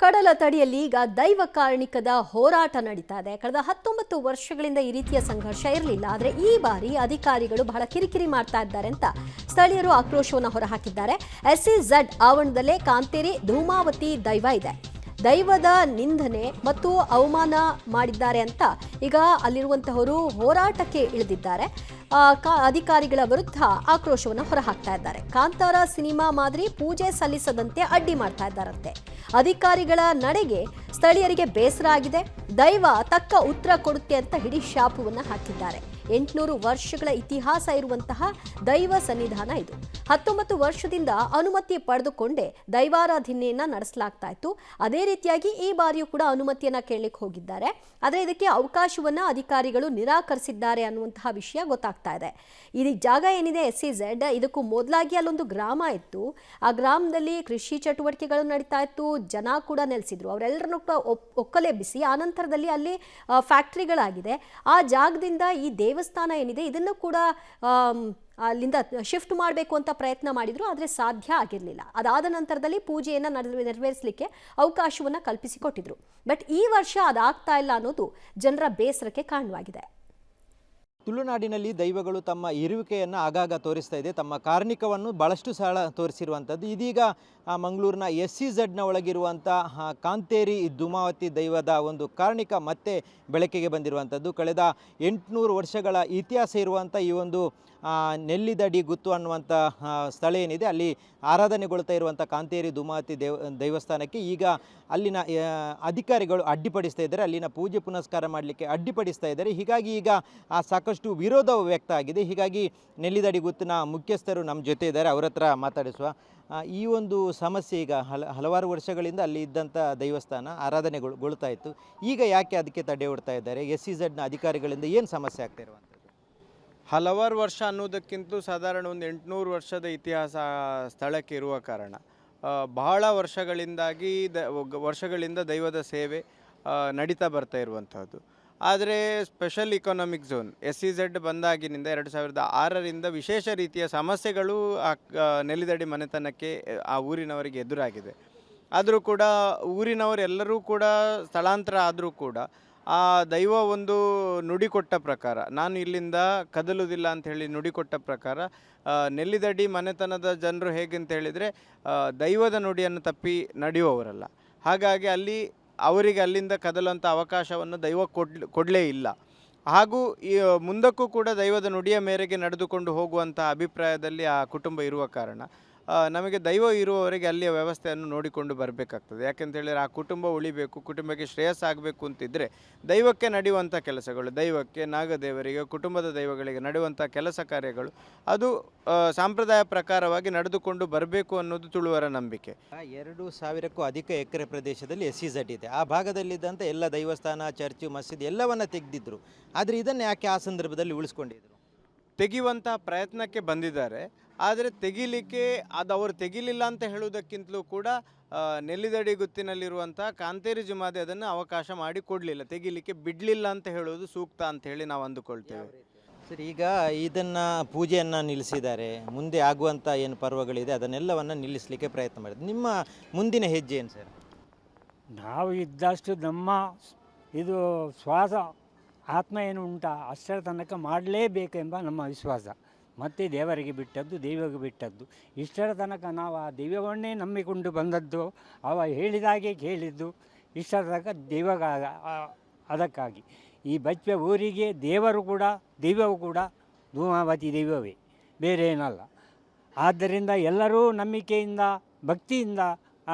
ಕಡಲ ತಡಿಯಲ್ಲಿ ಈಗ ದೈವ ಕಾರಣಿಕದ ಹೋರಾಟ ನಡೀತಾ ಇದೆ. ಕಳೆದ 19 ವರ್ಷಗಳಿಂದ ಈ ರೀತಿಯ ಸಂಘರ್ಷ ಇರಲಿಲ್ಲ. ಆದರೆ ಈ ಬಾರಿ ಅಧಿಕಾರಿಗಳು ಬಹಳ ಕಿರಿಕಿರಿ ಮಾಡ್ತಾ ಇದ್ದಾರೆ ಅಂತ ಸ್ಥಳೀಯರು ಆಕ್ರೋಶವನ್ನು ಹೊರಹಾಕಿದ್ದಾರೆ. SEZ ಆವರಣದಲ್ಲೇ ಕಾಂತೇರಿ ಧೂಮಾವತಿ ದೈವ ಇದೆ. ದೈವದ ನಿಂದನೆ ಮತ್ತು ಅವಮಾನ ಮಾಡಿದ್ದಾರೆ ಅಂತ ಈಗ ಅಲ್ಲಿರುವಂತಹವರು ಹೋರಾಟಕ್ಕೆ ಇಳಿದಿದ್ದಾರೆ. ಅಧಿಕಾರಿಗಳ ವಿರುದ್ಧ ಆಕ್ರೋಶವನ್ನು ಹೊರಹಾಕ್ತಾ ಇದ್ದಾರೆ. ಕಾಂತಾರ ಸಿನಿಮಾ ಮಾದರಿ ಪೂಜೆ ಸಲ್ಲಿಸದಂತೆ ಅಡ್ಡಿ ಮಾಡ್ತಾ ಇದ್ದಾರಂತೆ. ಅಧಿಕಾರಿಗಳ ನಡೆಗೆ ಸ್ಥಳೀಯರಿಗೆ ಬೇಸರ ಆಗಿದೆ. ದೈವ ತಕ್ಕ ಉತ್ತರ ಕೊಡುತ್ತೆ ಅಂತ ಹಿಡಿ ಶಾಪವನ್ನು ಹಾಕಿದ್ದಾರೆ. 800 ವರ್ಷಗಳ ಇತಿಹಾಸ ಇರುವಂತಹ ದೈವ ಸನ್ನಿಧಾನ ಇದು. 19 ವರ್ಷದಿಂದ ಅನುಮತಿ ಪಡೆದುಕೊಂಡೇ ದೈವಾರಾಧನೆಯನ್ನ ನಡೆಸಲಾಗ್ತಾ ಇತ್ತು. ಅದೇ ರೀತಿಯಾಗಿ ಈ ಬಾರಿಯೂ ಕೂಡ ಅನುಮತಿಯನ್ನ ಕೇಳಲಿಕ್ಕೆ ಹೋಗಿದ್ದಾರೆ. ಆದರೆ ಇದಕ್ಕೆ ಅವಕಾಶವನ್ನ ಅಧಿಕಾರಿಗಳು ನಿರಾಕರಿಸಿದ್ದಾರೆ ಅನ್ನುವಂತಹ ವಿಷಯ ಗೊತ್ತಾಗ್ತಾ ಇದೆ. ಈ ಜಾಗ ಏನಿದೆ SEZ, ಇದಕ್ಕೂ ಮೊದಲಾಗಿ ಅಲ್ಲೊಂದು ಗ್ರಾಮ ಇತ್ತು. ಆ ಗ್ರಾಮದಲ್ಲಿ ಕೃಷಿ ಚಟುವಟಿಕೆಗಳು ನಡೀತಾ ಇತ್ತು. ಜನ ಕೂಡ ನೆಲೆಸಿದ್ರು. ಅವರೆಲ್ಲರನ್ನು ಕೂಡ ಒಕ್ಕಲೆಬ್ಬಿಸಿ ಆನಂತರದಲ್ಲಿ ಅಲ್ಲಿ ಫ್ಯಾಕ್ಟ್ರಿಗಳಾಗಿದೆ. ಆ ಜಾಗದಿಂದ ಈ ದೇವಸ್ಥಾನ ಏನಿದೆ ಇದನ್ನು ಕೂಡ ಅಲ್ಲಿಂದ ಶಿಫ್ಟ್ ಮಾಡಬೇಕು ಅಂತ ಪ್ರಯತ್ನ ಮಾಡಿದ್ರು. ಆದರೆ ಸಾಧ್ಯ ಆಗಿರಲಿಲ್ಲ. ಅದಾದ ನಂತರದಲ್ಲಿ ಪೂಜೆಯನ್ನು ನೆರವೇರಿಸಲಿಕ್ಕೆ ಅವಕಾಶವನ್ನು ಕಲ್ಪಿಸಿಕೊಟ್ಟಿದ್ರು. ಬಟ್ ಈ ವರ್ಷ ಅದಾಗ್ತಾ ಇಲ್ಲ ಅನ್ನೋದು ಜನರ ಬೇಸರಕ್ಕೆ ಕಾರಣವಾಗಿದೆ. ತುಳುನಾಡಿನಲ್ಲಿ ದೈವಗಳು ತಮ್ಮ ಇರುವಿಕೆಯನ್ನು ಆಗಾಗ ತೋರಿಸ್ತಾ ಇದೆ. ತಮ್ಮ ಕಾರ್ಣಿಕವನ್ನು ಭಾಳಷ್ಟು ಸಲ ತೋರಿಸಿರುವಂಥದ್ದು. ಇದೀಗ ಮಂಗಳೂರಿನ SEZನ ಒಳಗಿರುವಂಥ ಕಾಂತೇರಿ ಧೂಮಾವತಿ ದೈವದ ಒಂದು ಕಾರ್ಣಿಕ ಮತ್ತೆ ಬೆಳಕಿಗೆ ಬಂದಿರುವಂಥದ್ದು. ಕಳೆದ 800 ವರ್ಷಗಳ ಇತಿಹಾಸ ಇರುವಂಥ ಈ ಒಂದು ನೆಲ್ಲಿದಡಿ ಗುತ್ತು ಅನ್ನುವಂಥ ಸ್ಥಳ ಏನಿದೆ, ಅಲ್ಲಿ ಆರಾಧನೆಗೊಳ್ತಾ ಇರುವಂಥ ಕಾಂತೇರಿ ಧೂಮಾವತಿ ದೇವಸ್ಥಾನಕ್ಕೆ ಈಗ ಅಲ್ಲಿನ ಅಧಿಕಾರಿಗಳು ಅಡ್ಡಿಪಡಿಸ್ತಾ ಇದ್ದಾರೆ. ಅಲ್ಲಿನ ಪೂಜೆ ಪುನಸ್ಕಾರ ಮಾಡಲಿಕ್ಕೆ ಅಡ್ಡಿಪಡಿಸ್ತಾ ಇದ್ದಾರೆ. ಹೀಗಾಗಿ ಈಗ ಸಾಕಷ್ಟು ವಿರೋಧ ವ್ಯಕ್ತ ಆಗಿದೆ. ಹೀಗಾಗಿ ನೆಲ್ಲಿದಡಿ ಗುತ್ತಿನ ಮುಖ್ಯಸ್ಥರು ನಮ್ಮ ಜೊತೆ ಇದ್ದಾರೆ, ಅವರ ಹತ್ರ ಮಾತಾಡಿಸುವ. ಈ ಒಂದು ಸಮಸ್ಯೆ ಈಗ ಹಲವಾರು ವರ್ಷಗಳಿಂದ ಅಲ್ಲಿ ಇದ್ದಂಥ ದೇವಸ್ಥಾನ ಆರಾಧನೆಗೊಳ್ತಾ ಇತ್ತು. ಈಗ ಯಾಕೆ ಅದಕ್ಕೆ ತಡೆ ಹೊಡ್ತಾ ಇದ್ದಾರೆ? SEZನ ಅಧಿಕಾರಿಗಳಿಂದ ಏನು ಸಮಸ್ಯೆ ಆಗ್ತಾ ಇರುವಂಥದ್ದು? ಹಲವಾರು ವರ್ಷ ಅನ್ನೋದಕ್ಕಿಂತ ಸಾಧಾರಣ ಒಂದು 800 ವರ್ಷದ ಇತಿಹಾಸ ಸ್ಥಳಕ್ಕೆ ಇರುವ ಕಾರಣ ಬಹಳ ವರ್ಷಗಳಿಂದ ದೈವದ ಸೇವೆ ನಡೀತಾ ಬರ್ತಾ ಇರುವಂಥದ್ದು. ಆದರೆ ಸ್ಪೆಷಲ್ ಇಕಾನಮಿಕ್ ಝೋನ್ SEZ ಬಂದಾಗಿನಿಂದ 2006ರಿಂದ ವಿಶೇಷ ರೀತಿಯ ಸಮಸ್ಯೆಗಳು ನೆಲ್ಲಿದಡಿ ಮನೆತನಕ್ಕೆ ಆ ಊರಿನವರಿಗೆ ಎದುರಾಗಿದೆ. ಆದರೂ ಕೂಡ ಊರಿನವರೆಲ್ಲರೂ ಕೂಡ ಸ್ಥಳಾಂತರ ಆದರೂ ಕೂಡ ಆ ದೈವ ಒಂದು ನುಡಿ ಕೊಟ್ಟ ಪ್ರಕಾರ, ನಾನು ಇಲ್ಲಿಂದ ಕದಲುವುದಿಲ್ಲ ಅಂತ ಹೇಳಿ ನುಡಿ ಕೊಟ್ಟ ಪ್ರಕಾರ ನೆಲ್ಲಿದಡಿ ಮನೆತನದ ಜನರು ಹೇಗೆ ಅಂತ ಹೇಳಿದರೆ ದೈವದ ನುಡಿಯನ್ನು ತಪ್ಪಿ ನಡೆಯುವವರಲ್ಲ. ಹಾಗಾಗಿ ಅವರಿಗೆ ಅಲ್ಲಿಂದ ಕದಲುವಂಥ ಅವಕಾಶವನ್ನು ದೈವ ಕೊಡಲೇ ಇಲ್ಲ. ಹಾಗೂ ಮುಂದಕ್ಕೂ ಕೂಡ ದೈವದ ನುಡಿಯ ಮೇರೆಗೆ ನಡೆದುಕೊಂಡು ಹೋಗುವಂಥ ಅಭಿಪ್ರಾಯದಲ್ಲಿ ಆ ಕುಟುಂಬ ಇರುವ ಕಾರಣ ನಮಗೆ ದೈವ ಇರುವವರೆಗೆ ಅಲ್ಲಿಯ ವ್ಯವಸ್ಥೆಯನ್ನು ನೋಡಿಕೊಂಡು ಬರಬೇಕಾಗ್ತದೆ. ಯಾಕೆಂತೇಳಿದರೆ ಆ ಕುಟುಂಬ ಉಳಿಬೇಕು, ಕುಟುಂಬಕ್ಕೆ ಶ್ರೇಯಸ್ಸಾಗಬೇಕು ಅಂತಿದ್ದರೆ ದೈವಕ್ಕೆ ನಡೆಯುವಂಥ ಕೆಲಸಗಳು, ದೈವಕ್ಕೆ, ನಾಗದೇವರಿಗೆ, ಕುಟುಂಬದ ದೈವಗಳಿಗೆ ನಡೆಯುವಂಥ ಕೆಲಸ ಕಾರ್ಯಗಳು ಅದು ಸಂಪ್ರದಾಯ ಪ್ರಕಾರವಾಗಿ ನಡೆದುಕೊಂಡು ಬರಬೇಕು ಅನ್ನೋದು ತುಳುವರ ನಂಬಿಕೆ. 2000ಕ್ಕೂ ಅಧಿಕ ಎಕರೆ ಪ್ರದೇಶದಲ್ಲಿ SEZ ಇದೆ. ಆ ಭಾಗದಲ್ಲಿದ್ದಂಥ ಎಲ್ಲ ದೈವಸ್ಥಾನ, ಚರ್ಚು, ಮಸೀದಿ ಎಲ್ಲವನ್ನು ತೆಗೆದಿದ್ರು. ಆದರೆ ಇದನ್ನು ಯಾಕೆ ಆ ಸಂದರ್ಭದಲ್ಲಿ ಉಳಿಸ್ಕೊಂಡಿದ್ರು? ತೆಗೆಯುವಂಥ ಪ್ರಯತ್ನಕ್ಕೆ ಬಂದಿದ್ದಾರೆ. ಆದರೆ ತೆಗಿಲಿಕ್ಕೆ ಅವರು ತೆಗಿಲಿಲ್ಲ ಅಂತ ಹೇಳುವುದಕ್ಕಿಂತಲೂ ಕೂಡ ನೆಲ್ಲಿದಡಿ ಗುತ್ತಿನಲ್ಲಿರುವಂಥ ಕಾಂತೇರಿ ಜುಮಾದಿ ಅದನ್ನು ಅವಕಾಶ ಮಾಡಿ ಕೊಡಲಿಲ್ಲ, ತೆಗಿಲಿಕ್ಕೆ ಬಿಡಲಿಲ್ಲ ಅಂತ ಹೇಳೋದು ಸೂಕ್ತ ಅಂತ ಹೇಳಿ ನಾವು ಅಂದುಕೊಳ್ತೇವೆ. ಸರಿ, ಈಗ ಇದನ್ನು ಪೂಜೆಯನ್ನು ನಿಲ್ಲಿಸಿದ್ದಾರೆ. ಮುಂದೆ ಆಗುವಂಥ ಏನು ಪರ್ವಗಳಿದೆ ಅದನ್ನೆಲ್ಲವನ್ನು ನಿಲ್ಲಿಸಲಿಕ್ಕೆ ಪ್ರಯತ್ನ ಮಾಡಿದೆ. ನಿಮ್ಮ ಮುಂದಿನ ಹೆಜ್ಜೆ ಏನು ಸರ್? ನಾವು ಇದ್ದಷ್ಟು ನಮ್ಮ ಇದು ಶ್ವಾಸ ಆತ್ಮ ಏನು ಉಂಟಾ ಅಷ್ಟರ ತನಕ ಮಾಡಲೇಬೇಕೆಂಬ ನಮ್ಮ ವಿಶ್ವಾಸ. ಮತ್ತು ದೇವರಿಗೆ ಬಿಟ್ಟದ್ದು, ದೈವಕ್ಕೆ ಬಿಟ್ಟದ್ದು. ಇಷ್ಟರ ತನಕ ನಾವು ಆ ದೈವವನ್ನೇ ನಂಬಿಕೊಂಡು ಬಂದದ್ದು, ಅವ ಹೇಳಿದಾಗೆ ಕೇಳಿದ್ದು. ಇಷ್ಟರ ತನಕ ಅದಕ್ಕಾಗಿ ಈ ಬಚ್ಚ ಊರಿಗೆ ದೇವರು ಕೂಡ ದೈವವು ಕೂಡ ಧೂಮಾವತಿ ದೈವವೇ, ಬೇರೆ ಏನಲ್ಲ. ಆದ್ದರಿಂದ ಎಲ್ಲರೂ ನಂಬಿಕೆಯಿಂದ ಭಕ್ತಿಯಿಂದ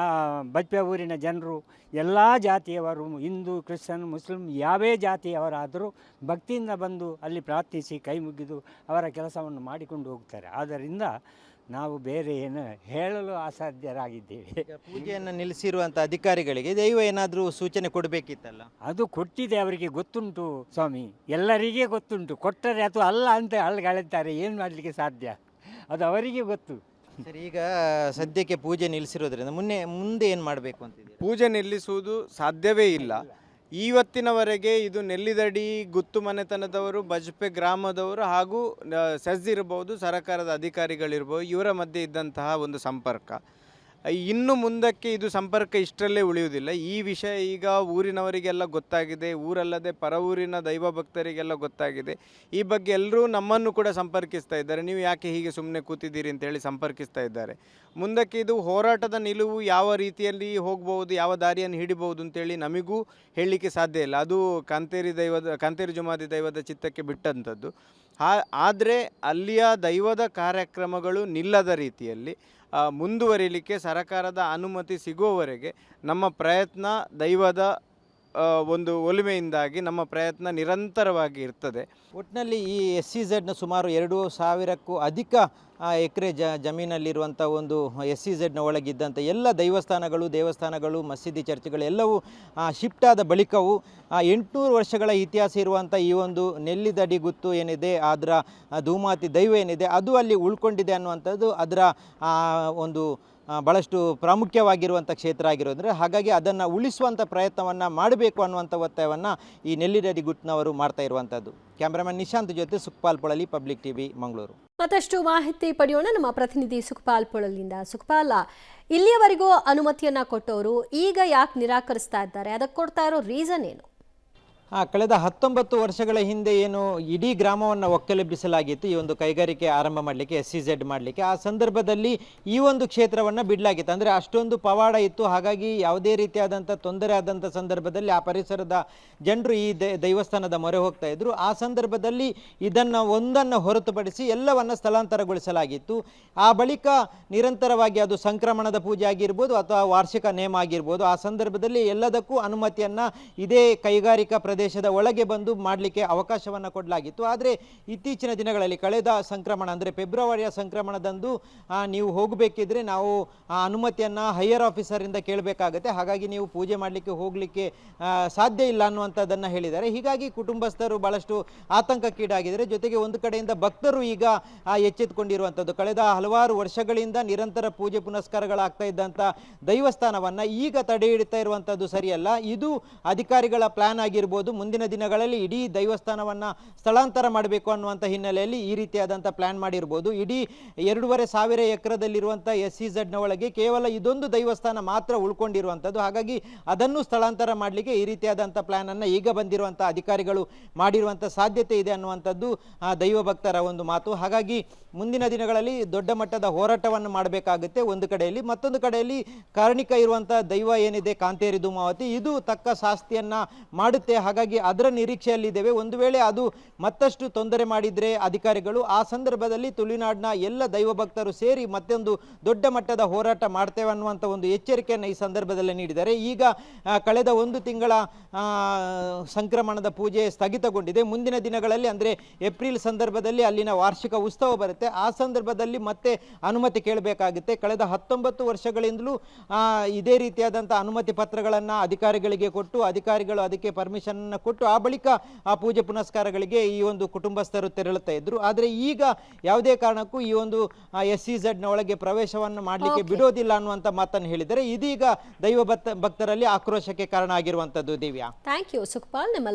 ಬಚ್ಚ ಊರಿನ ಜನರು ಎಲ್ಲ ಜಾತಿಯವರು, ಹಿಂದೂ, ಕ್ರಿಶ್ಚಿಯನ್, ಮುಸ್ಲಿಂ ಯಾವೇ ಜಾತಿಯವರಾದರೂ ಭಕ್ತಿಯಿಂದ ಬಂದು ಅಲ್ಲಿ ಪ್ರಾರ್ಥಿಸಿ ಕೈ ಮುಗಿದು ಅವರ ಕೆಲಸವನ್ನು ಮಾಡಿಕೊಂಡು ಹೋಗ್ತಾರೆ. ಆದ್ದರಿಂದ ನಾವು ಬೇರೆ ಏನು ಹೇಳಲು ಅಸಾಧ್ಯರಾಗಿದ್ದೇವೆ. ಪೂಜೆಯನ್ನು ನಿಲ್ಲಿಸಿರುವಂಥ ಅಧಿಕಾರಿಗಳಿಗೆ ದೈವ ಏನಾದರೂ ಸೂಚನೆ ಕೊಡಬೇಕಿತ್ತಲ್ಲ? ಅದು ಕೊಟ್ಟಿದೆ, ಅವರಿಗೆ ಗೊತ್ತುಂಟು ಸ್ವಾಮಿ, ಎಲ್ಲರಿಗೆ ಗೊತ್ತುಂಟು. ಕೊಟ್ಟರೆ ಅದು ಅಲ್ಲ ಅಂತ ಅಳ್ಗಾಳುತ್ತಾರೆ, ಏನು ಮಾಡಲಿಕ್ಕೆ ಸಾಧ್ಯ, ಅದು ಅವರಿಗೆ ಗೊತ್ತು. ಸರಿ, ಈಗ ಸದ್ಯಕ್ಕೆ ಪೂಜೆ ನಿಲ್ಲಿಸಿರೋದ್ರಿಂದ ಮುಂದೆ ಏನು ಮಾಡಬೇಕು ಅಂತಿದೆ? ಪೂಜೆ ನಿಲ್ಲಿಸುವುದು ಸಾಧ್ಯವೇ ಇಲ್ಲ. ಇವತ್ತಿನವರೆಗೆ ಇದು ನೆಲ್ಲಿದಡಿ ಗುತ್ತು ಮನೆತನದವರು, ಬಜ್ಪೆ ಗ್ರಾಮದವರು ಹಾಗೂ ಸೆಸ್ ಇರ್ಬೋದು, ಸರ್ಕಾರದ ಅಧಿಕಾರಿಗಳಿರ್ಬೋದು, ಇವರ ಮಧ್ಯೆ ಇದ್ದಂತಹ ಒಂದು ಸಂಪರ್ಕ. ಇನ್ನು ಮುಂದಕ್ಕೆ ಇದು ಸಂಪರ್ಕ ಇಷ್ಟರಲ್ಲೇ ಉಳಿಯುವುದಿಲ್ಲ. ಈ ವಿಷಯ ಈಗ ಊರಿನವರಿಗೆಲ್ಲ ಗೊತ್ತಾಗಿದೆ, ಊರಲ್ಲದೆ ಪರ ಊರಿನ ದೈವ ಭಕ್ತರಿಗೆಲ್ಲ ಗೊತ್ತಾಗಿದೆ. ಈ ಬಗ್ಗೆ ಎಲ್ಲರೂ ನಮ್ಮನ್ನು ಕೂಡ ಸಂಪರ್ಕಿಸ್ತಾ ಇದ್ದಾರೆ, ನೀವು ಯಾಕೆ ಹೀಗೆ ಸುಮ್ಮನೆ ಕೂತಿದ್ದೀರಿ ಅಂತೇಳಿ ಸಂಪರ್ಕಿಸ್ತಾ ಇದ್ದಾರೆ. ಮುಂದಕ್ಕೆ ಇದು ಹೋರಾಟದ ನಿಲುವು ಯಾವ ರೀತಿಯಲ್ಲಿ ಹೋಗ್ಬೋದು, ಯಾವ ದಾರಿಯನ್ನು ಹಿಡಿಬಹುದು ಅಂತೇಳಿ ನಮಗೂ ಹೇಳಲಿಕ್ಕೆ ಸಾಧ್ಯ ಇಲ್ಲ. ಅದು ಕಾಂತೇರಿ ಜುಮಾದಿ ದೈವದ ಚಿತ್ತಕ್ಕೆ ಬಿಟ್ಟಂಥದ್ದು. ಆದರೆ ಅಲ್ಲಿಯ ದೈವದ ಕಾರ್ಯಕ್ರಮಗಳು ನಿಲ್ಲದ ರೀತಿಯಲ್ಲಿ ಮುಂದುವರಿಲಿಕ್ಕೆ ಸರಕಾರದ ಅನುಮತಿ ಸಿಗುವವರೆಗೆ ನಮ್ಮ ಪ್ರಯತ್ನ ದೈವದ ಒಂದು ಒಲಿಮೆಯಿಂದಾಗಿ ನಮ್ಮ ಪ್ರಯತ್ನ ನಿರಂತರವಾಗಿ ಇರ್ತದೆ. ಒಟ್ಟಿನಲ್ಲಿ ಈ SEZನ ಸುಮಾರು 2,000ಕ್ಕೂ ಅಧಿಕ ಎಕರೆ ಜಮೀನಲ್ಲಿರುವಂಥ ಒಂದು SEZನ ಒಳಗಿದ್ದಂಥ ಎಲ್ಲ ದೇವಸ್ಥಾನಗಳು ಮಸೀದಿ ಚರ್ಚ್ಗಳು ಎಲ್ಲವೂ ಶಿಫ್ಟ್ ಆದ ಬಳಿಕವೂ 800 ವರ್ಷಗಳ ಇತಿಹಾಸ ಇರುವಂಥ ಈ ಒಂದು ನೆಲ್ಲಿದಡಿ ಗುತ್ತು ಏನಿದೆ, ಅದರ ಧೂಮಾತಿ ದೈವ ಏನಿದೆ, ಅದು ಅಲ್ಲಿ ಉಳ್ಕೊಂಡಿದೆ ಅನ್ನುವಂಥದ್ದು ಅದರ ಒಂದು ಭಾಳಷ್ಟು ಪ್ರಾಮುಖ್ಯವಾಗಿರುವಂಥ ಕ್ಷೇತ್ರ ಆಗಿರೋದ್ರೆ, ಹಾಗಾಗಿ ಅದನ್ನು ಉಳಿಸುವಂಥ ಪ್ರಯತ್ನವನ್ನು ಮಾಡಬೇಕು ಅನ್ನುವಂಥ ಒತ್ತಾಯವನ್ನು ಈ ನೆಲ್ಲಿದಡಿ ಗುಟ್ಟಿನವರು ಮಾಡ್ತಾ ಇರುವಂಥದ್ದು. ಕ್ಯಾಮ್ರಾಮನ್ ನಿಶಾಂತ್ ಜೊತೆ ಸುಖಪಾಲ್ ಪೊಳಲಿ, ಪಬ್ಲಿಕ್ TV, ಮಂಗಳೂರು. ಮತ್ತಷ್ಟು ಮಾಹಿತಿ ಪಡೆಯೋಣ ನಮ್ಮ ಪ್ರತಿನಿಧಿ ಸುಖಪಾಲ್ ಪೊಳಲಿಂದ. ಸುಖಪಾಲ, ಇಲ್ಲಿಯವರೆಗೂ ಅನುಮತಿಯನ್ನ ಕೊಟ್ಟವರು ಈಗ ಯಾಕೆ ನಿರಾಕರಿಸ್ತಾ ಇದ್ದಾರೆ? ಅದಕ್ಕೆ ಕೊಡ್ತಾ ಇರೋ ರೀಸನ್ ಏನು? ಕಳೆದ 19 ವರ್ಷಗಳ ಹಿಂದೆ ಏನು ಇಡೀ ಗ್ರಾಮವನ್ನು ಒಕ್ಕಲೆಬ್ಬಿಸಲಾಗಿತ್ತು ಈ ಒಂದು ಕೈಗಾರಿಕೆ ಆರಂಭ ಮಾಡಲಿಕ್ಕೆ, SEZ ಮಾಡಲಿಕ್ಕೆ. ಆ ಸಂದರ್ಭದಲ್ಲಿ ಈ ಒಂದು ಕ್ಷೇತ್ರವನ್ನು ಬಿಡಲಾಗಿತ್ತು. ಅಂದರೆ ಅಷ್ಟೊಂದು ಪವಾಡ ಇತ್ತು, ಹಾಗಾಗಿ ಯಾವುದೇ ರೀತಿಯಾದಂಥ ತೊಂದರೆ ಆದಂಥ ಸಂದರ್ಭದಲ್ಲಿ ಆ ಪರಿಸರದ ಜನರು ಈ ದೈವಸ್ಥಾನದ ಮೊರೆ ಹೋಗ್ತಾ ಇದ್ರು. ಆ ಸಂದರ್ಭದಲ್ಲಿ ಒಂದನ್ನು ಹೊರತುಪಡಿಸಿ ಎಲ್ಲವನ್ನು ಸ್ಥಳಾಂತರಗೊಳಿಸಲಾಗಿತ್ತು. ಆ ಬಳಿಕ ನಿರಂತರವಾಗಿ ಅದು ಸಂಕ್ರಮಣದ ಪೂಜೆ ಆಗಿರ್ಬೋದು ಅಥವಾ ವಾರ್ಷಿಕ ನೇಮ ಆಗಿರ್ಬೋದು, ಆ ಸಂದರ್ಭದಲ್ಲಿ ಎಲ್ಲದಕ್ಕೂ ಅನುಮತಿಯನ್ನು ಇದೇ ಕೈಗಾರಿಕಾ ಪ್ರದೇಶದ ಒಳಗೆ ಬಂದು ಮಾಡಲಿಕ್ಕೆ ಅವಕಾಶವನ್ನು ಕೊಡಲಾಗಿತ್ತು. ಆದರೆ ಇತ್ತೀಚಿನ ದಿನಗಳಲ್ಲಿ ಕಳೆದ ಸಂಕ್ರಮಣ ಅಂದರೆ ಫೆಬ್ರವರಿಯ ಸಂಕ್ರಮಣದಂದು ನೀವು ಹೋಗಬೇಕಿದ್ರೆ ನಾವು ಆ ಅನುಮತಿಯನ್ನು ಹೈಯರ್ ಆಫೀಸರಿಂದ ಕೇಳಬೇಕಾಗತ್ತೆ, ಹಾಗಾಗಿ ನೀವು ಪೂಜೆ ಮಾಡಲಿಕ್ಕೆ ಹೋಗಲಿಕ್ಕೆ ಸಾಧ್ಯ ಇಲ್ಲ ಅನ್ನುವಂಥದ್ದನ್ನು ಹೇಳಿದ್ದಾರೆ. ಹೀಗಾಗಿ ಕುಟುಂಬಸ್ಥರು ಭಾಳಷ್ಟು ಆತಂಕಕ್ಕೀಡಾಗಿದ್ದಾರೆ. ಜೊತೆಗೆ ಒಂದು ಕಡೆಯಿಂದ ಭಕ್ತರು ಈಗ ಎಚ್ಚೆತ್ತುಕೊಂಡಿರುವಂಥದ್ದು. ಕಳೆದ ಹಲವಾರು ವರ್ಷಗಳಿಂದ ನಿರಂತರ ಪೂಜೆ ಪುನಸ್ಕಾರಗಳಾಗ್ತಾ ಇದ್ದಂಥ ದೈವಸ್ಥಾನವನ್ನು ಈಗ ತಡೆ ಹಿಡಿತಾ ಇರುವಂಥದ್ದು ಸರಿಯಲ್ಲ. ಇದು ಅಧಿಕಾರಿಗಳ ಪ್ಲಾನ್ ಆಗಿರ್ಬೋದು. ಮುಂದಿನ ದಿನಗಳಲ್ಲಿ ಇಡೀ ದೈವಸ್ಥಾನವನ್ನು ಸ್ಥಳಾಂತರ ಮಾಡಬೇಕು ಅನ್ನುವಂಥ ಹಿನ್ನೆಲೆಯಲ್ಲಿ ಈ ರೀತಿಯಾದಂಥ ಪ್ಲಾನ್ ಮಾಡಿರ್ಬೋದು. ಇಡೀ 2,500 ಎಕರೆದಲ್ಲಿರುವಂಥ SEZನ ಒಳಗೆ ಕೇವಲ ಇದೊಂದು ದೈವಸ್ಥಾನ ಮಾತ್ರ ಉಳ್ಕೊಂಡಿರುವಂಥದ್ದು. ಹಾಗಾಗಿ ಅದನ್ನು ಸ್ಥಳಾಂತರ ಮಾಡಲಿಕ್ಕೆ ಈ ರೀತಿಯಾದಂಥ ಪ್ಲಾನನ್ನು ಈಗ ಬಂದಿರುವಂಥ ಅಧಿಕಾರಿಗಳು ಮಾಡಿರುವಂಥ ಸಾಧ್ಯತೆ ಇದೆ ಅನ್ನುವಂಥದ್ದು ದೈವ ಭಕ್ತರ ಒಂದು ಮಾತು. ಹಾಗಾಗಿ ಮುಂದಿನ ದಿನಗಳಲ್ಲಿ ದೊಡ್ಡ ಮಟ್ಟದ ಹೋರಾಟವನ್ನು ಮಾಡಬೇಕಾಗುತ್ತೆ ಒಂದು ಕಡೆಯಲ್ಲಿ. ಮತ್ತೊಂದು ಕಡೆಯಲ್ಲಿ ಕಾರಣಿಕ ಇರುವಂಥ ದೈವ ಏನಿದೆ ಕಾಂತೇರಿ ಧೂಮಾವತಿ, ಇದು ತಕ್ಕ ಶಾಸ್ತಿಯನ್ನು ಮಾಡುತ್ತೆ. ಹಾಗಾಗಿ ಅದರ ನಿರೀಕ್ಷೆಯಲ್ಲಿದ್ದೇವೆ. ಒಂದು ವೇಳೆ ಅದು ಮತ್ತಷ್ಟು ತೊಂದರೆ ಮಾಡಿದರೆ ಅಧಿಕಾರಿಗಳು, ಆ ಸಂದರ್ಭದಲ್ಲಿ ತುಳುನಾಡಿನ ಎಲ್ಲ ದೈವ ಭಕ್ತರು ಸೇರಿ ಮತ್ತೊಂದು ದೊಡ್ಡ ಮಟ್ಟದ ಹೋರಾಟ ಮಾಡ್ತೇವೆ ಅನ್ನುವಂಥ ಒಂದು ಎಚ್ಚರಿಕೆಯನ್ನು ಈ ಸಂದರ್ಭದಲ್ಲಿ ನೀಡಿದ್ದಾರೆ. ಈಗ ಕಳೆದ 1 ತಿಂಗಳ ಸಂಕ್ರಮಣದ ಪೂಜೆ ಸ್ಥಗಿತಗೊಂಡಿದೆ. ಮುಂದಿನ ದಿನಗಳಲ್ಲಿ ಅಂದರೆ ಏಪ್ರಿಲ್ ಸಂದರ್ಭದಲ್ಲಿ ಅಲ್ಲಿನ ವಾರ್ಷಿಕ ಉತ್ಸವ ಬರುತ್ತೆ. ಆ ಸಂದರ್ಭದಲ್ಲಿ ಮತ್ತೆ ಅನುಮತಿ ಕೇಳಬೇಕಾಗುತ್ತೆ. ಕಳೆದ 19 ವರ್ಷಗಳಿಂದಲೂ ಇದೇ ರೀತಿಯಾದಂಥ ಅನುಮತಿ ಪತ್ರಗಳನ್ನು ಅಧಿಕಾರಿಗಳಿಗೆ ಕೊಟ್ಟು ಅಧಿಕಾರಿಗಳು ಅದಕ್ಕೆ ಪರ್ಮಿಷನ್ ಕೊಟ್ಟು ಆ ಬಳಿಕ ಆ ಪೂಜೆ ಪುನಸ್ಕಾರಗಳಿಗೆ ಈ ಒಂದು ಕುಟುಂಬಸ್ಥರು ತೆರಳುತ್ತಾ ಇದ್ರು. ಆದರೆ ಈಗ ಯಾವುದೇ ಕಾರಣಕ್ಕೂ ಈ ಒಂದು SEZನ ಒಳಗೆ ಪ್ರವೇಶವನ್ನು ಮಾಡಲಿಕ್ಕೆ ಬಿಡೋದಿಲ್ಲ ಅನ್ನುವಂಥ ಮಾತನ್ನು ಹೇಳಿದರೆ ಇದೀಗ ದೈವ ಭಕ್ತರಲ್ಲಿ ಆಕ್ರೋಶಕ್ಕೆ ಕಾರಣ ಆಗಿರುವಂಥದ್ದು. Divya, thank you Sukhpal. ನಿಮ್ಮೆಲ್ಲ